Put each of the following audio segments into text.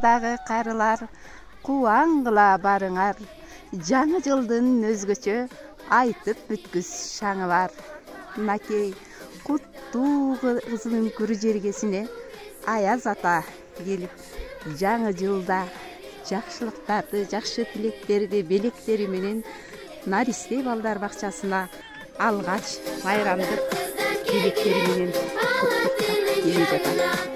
Dagы карылар кубаңгыла барыңар, жаңы жылдын өзгөчө айтып бүткүс шаңы бар. Мынакей куттуу кызынын күрү жергесине Аяз ата келип, жаңы жылда жакшылыктарды, жакшы тилектерди белектери менен Наристей балдар бакчасына алгач байрамдык тилектери менен куттуктап келе жатат.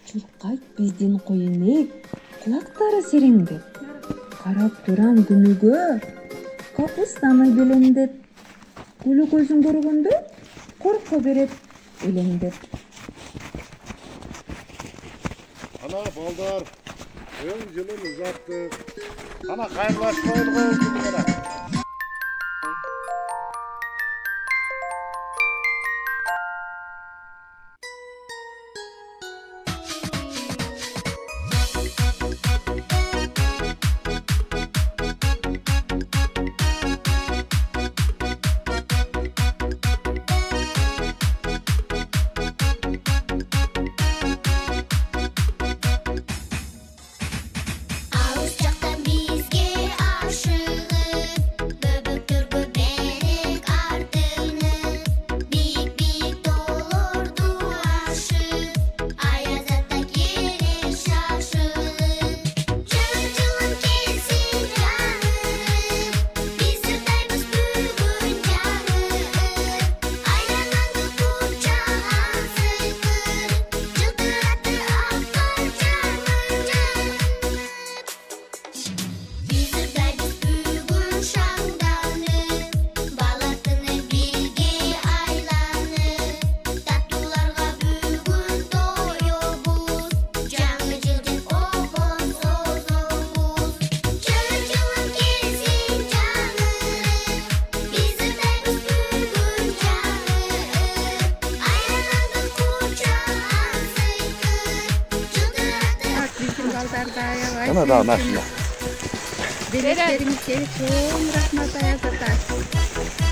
Чуркайт биздин коюнек, кулактары сереңдеп, карап турам күнүгө, капустаны белемдеп, көлө көзүн көргөндө корко берет элеңдеп. Ана балдар, өң жылын узаттык. Ана кайрлашпайлыгы күнүгө. Alыс жактан бизге ашыгып Кулактарда аябай. Ana da naşına. Dileklerimizge çok rahmat Ayaz ata.